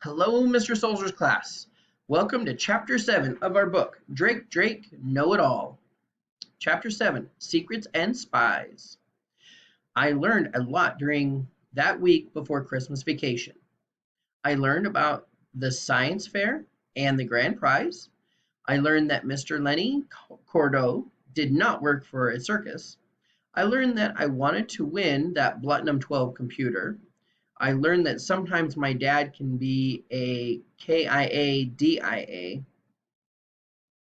Hello, Mr. Soldier's class. Welcome to Chapter 7 of our book, Drake, Know-It-All. Chapter 7, Secrets and Spies. I learned a lot during that week before Christmas vacation. I learned about the science fair and the grand prize. I learned that Mr. Lenny Cordo did not work for a circus. I learned that I wanted to win that Platinum 12 computer. I learned that sometimes my dad can be a KIA.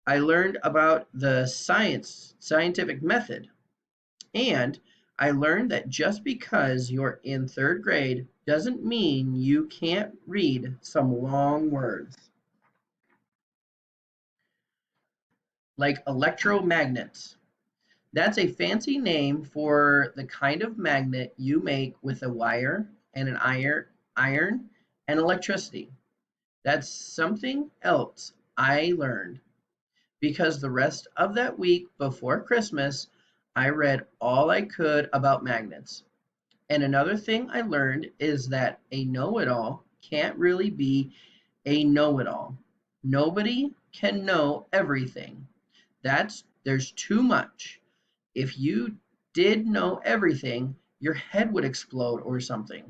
I learned about the scientific method. And I learned that just because you're in third grade doesn't mean you can't read some long words. Like electromagnets. That's a fancy name for the kind of magnet you make with a wire and an iron and electricity. That's something else I learned because the rest of that week before Christmas, I read all I could about magnets. And another thing I learned is that a know it all can't really be a know it all. Nobody can know everything. There's too much. If you did know everything, your head would explode or something.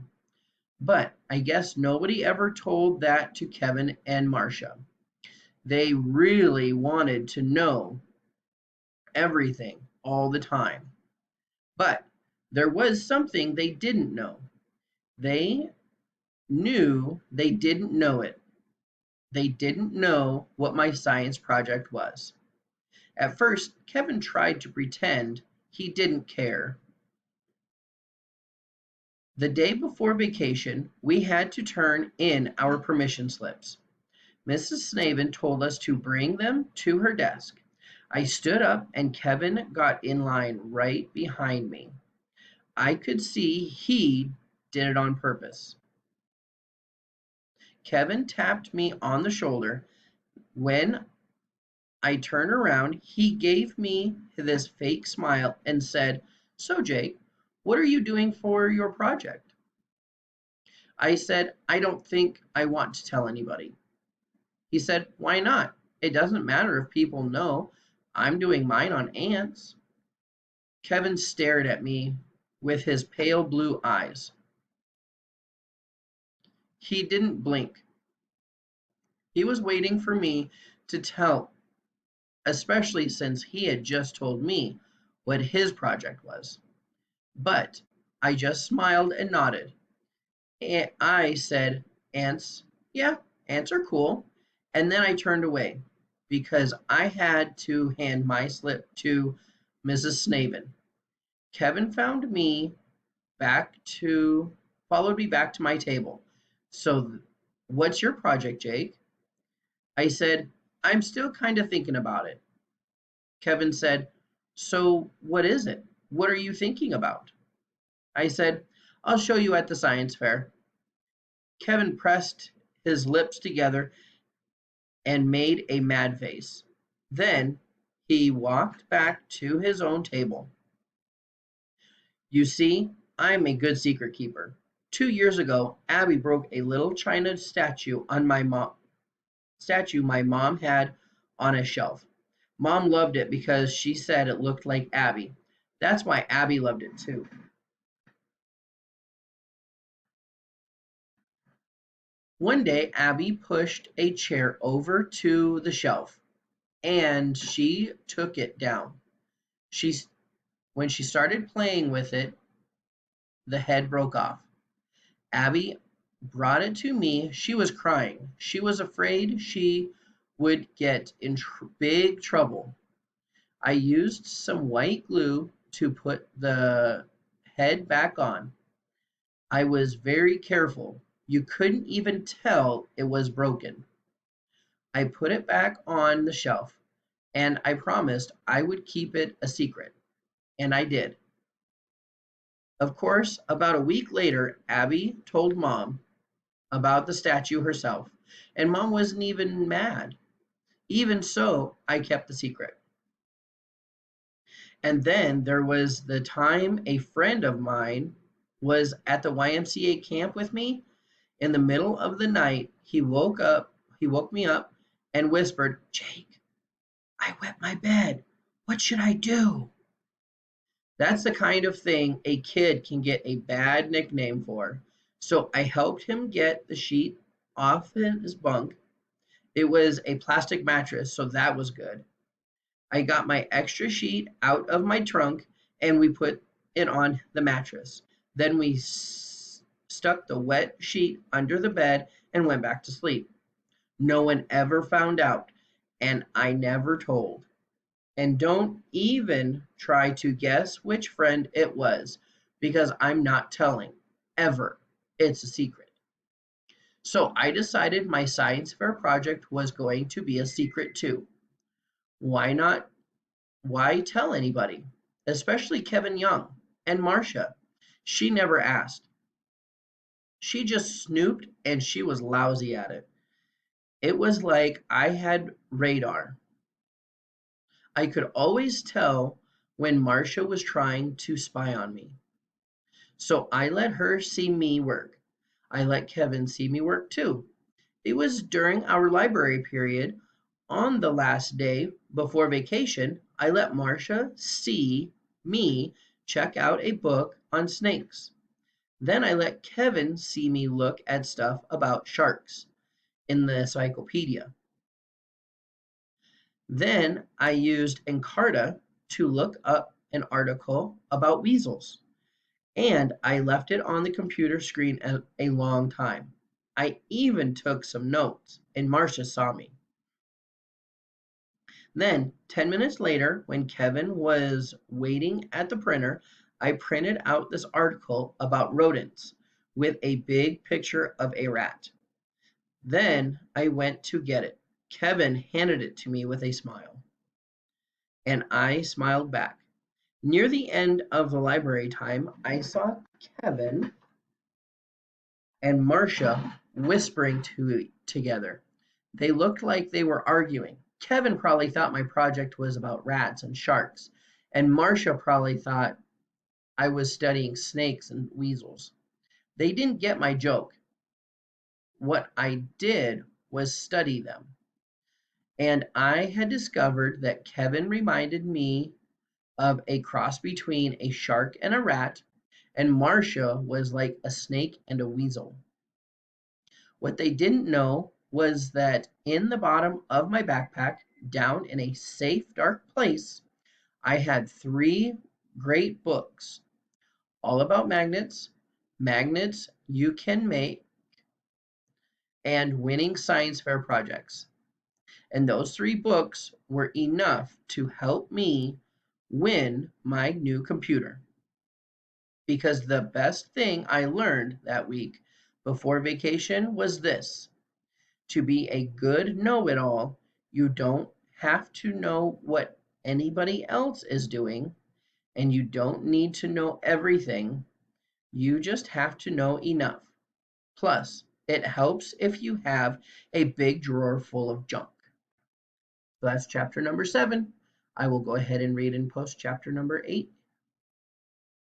But I guess nobody ever told that to Kevin and Marcia. They really wanted to know everything all the time. But there was something they didn't know. They knew they didn't know it. They didn't know what my science project was. At first, Kevin tried to pretend he didn't care. The day before vacation, we had to turn in our permission slips. Mrs. Snavin told us to bring them to her desk. I stood up and Kevin got in line right behind me. I could see he did it on purpose. Kevin tapped me on the shoulder. When I turned around, he gave me this fake smile and said, "So, Jake, what are you doing for your project?" I said, "I don't think I want to tell anybody." He said, "Why not? It doesn't matter if people know. I'm doing mine on ants." Kevin stared at me with his pale blue eyes. He didn't blink. He was waiting for me to tell, especially since he had just told me what his project was. But I just smiled and nodded. I said, "Ants, yeah, ants are cool." And then I turned away because I had to hand my slip to Mrs. Snavin. Kevin followed me back to my table. "So, what's your project, Jake?" I said, "I'm still kind of thinking about it." Kevin said, "So, what is it? What are you thinking about?" I said, "I'll show you at the science fair." Kevin pressed his lips together and made a mad face. Then he walked back to his own table. "You see, I'm a good secret keeper. 2 years ago, Abby broke a little china statue my mom had on a shelf. Mom loved it because she said it looked like Abby. That's why Abby loved it too." One day, Abby pushed a chair over to the shelf and she took it down. She, when she started playing with it, the head broke off. Abby brought it to me. She was crying. She was afraid she would get in big trouble. I used some white glue to put the head back on. I was very careful. You couldn't even tell it was broken. I put it back on the shelf, and I promised I would keep it a secret. And I did. Of course, about a week later, Abby told Mom about the statue herself, and Mom wasn't even mad. Even so, I kept the secret. And then there was the time a friend of mine was at the YMCA camp with me. In the middle of the night, he woke me up and whispered, "Jake, I wet my bed. What should I do?" That's the kind of thing a kid can get a bad nickname for. So I helped him get the sheet off his bunk. It was a plastic mattress, so that was good. I got my extra sheet out of my trunk and we put it on the mattress. Then we stuck the wet sheet under the bed and went back to sleep. No one ever found out, and I never told. And don't even try to guess which friend it was because I'm not telling. Ever. It's a secret. So I decided my science fair project was going to be a secret too. Why not? Why tell anybody? Especially Kevin Young and Marcia. She never asked. She just snooped and she was lousy at it. It was like I had radar. I could always tell when Marcia was trying to spy on me. So I let her see me work. I let Kevin see me work too. It was during our library period. On the last day before vacation, I let Marcia see me check out a book on snakes. Then I let Kevin see me look at stuff about sharks in the encyclopedia. Then I used Encarta to look up an article about weasels, and I left it on the computer screen a long time. I even took some notes, and Marcia saw me. Then, 10 minutes later, when Kevin was waiting at the printer, I printed out this article about rodents with a big picture of a rat. Then I went to get it. Kevin handed it to me with a smile, and I smiled back. Near the end of the library time, I saw Kevin and Marcia whispering together. They looked like they were arguing. Kevin probably thought my project was about rats and sharks, and Marcia probably thought I was studying snakes and weasels. They didn't get my joke. What I did was study them. And I had discovered that Kevin reminded me of a cross between a shark and a rat, and Marcia was like a snake and a weasel. What they didn't know was that in the bottom of my backpack, down in a safe, dark place, I had three great books all about magnets, magnets you can make, and winning science fair projects. And those three books were enough to help me win my new computer. Because the best thing I learned that week before vacation was this: to be a good know it all, you don't have to know what anybody else is doing, and you don't need to know everything. You just have to know enough. Plus, it helps if you have a big drawer full of junk. So that's chapter number 7. I will go ahead and read and post chapter number 8